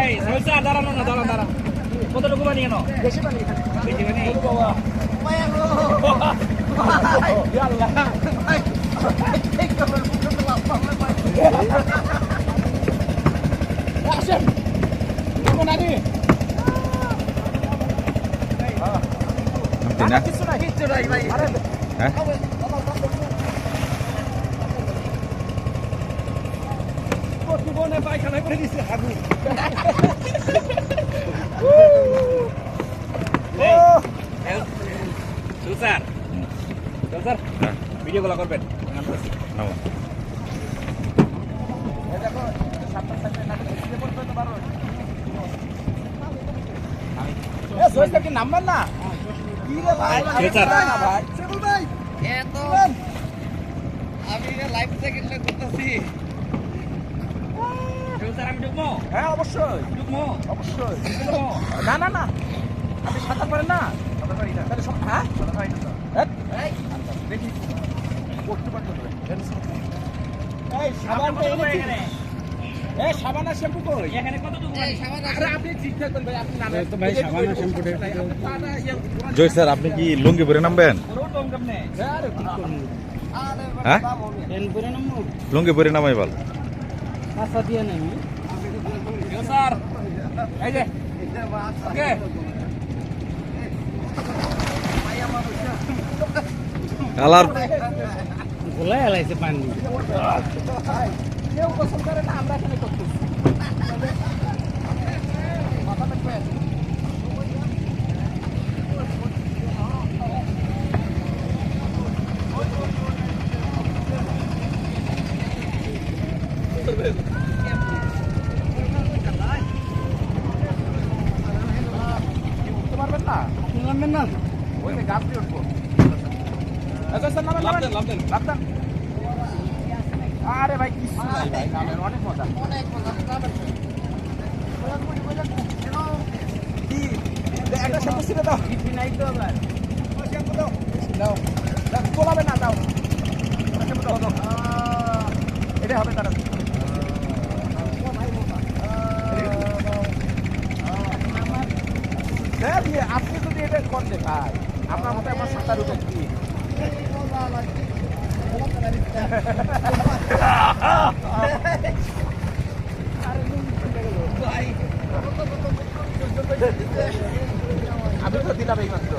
এই সরষা দাঁড়ানো না দাঁড়া কতটুকু বানিয়ে নাও বেশি বানিয়ে বাবা আসেন কোন আনি না কিছু না হিট চড়াই ভাই হ্যাঁ জীবনে পায়খানায় করে দিছে হাগু স্যার স্যার ভিডিও কল করবেন দেখো নাম্বার না কি রে ভাই ভাই এত আমি লাইভ সেকেন্ড করতেছি স্যার আমি ঢুকবো হ্যাঁ অবশ্যই ঢুকবো অবশ্যই না না না আপনি সাঁতার পারেন না সাঁতার পারি না তাহলে হ্যাঁ সাঁতার পারি না দেখি করতে পারতো এই সাবান এখানে এই সাবান আর শ্যাম্পু কই এখানে কতটুকু এই সাবান আরে আপনি ঠিক থাকবেন ভাই আপনি নামেন তো ভাই সাবান আর শ্যাম্পুটা জয় স্যার আপনি কি লুঙ্গি পরে নামবেন হ্যাঁ লুঙ্গি পরে নামাই বল আচ্ছা দিয়ে নেই স্যার এই যে ওকে কালার গোলায় আলাইছে পানি কেউ পছন্দ করে না আমরা এখানে করতেছি নামবেন না ওই গাছ দিয়ে উঠবো আরে ভাই কিছু নাই ভাই নামের অনেক মজা একটা শ্যাম্পু ছিল দাও নাই তো আবার শ্যাম্পু দাও বলাবে না দাও শ্যাম্পু দাও এটা হবে তারা আপনি যদি এটা করতে ভাই আপনার মতো আমার সাঁতার উঠে কি আমি তো দিলাম এই মাত্র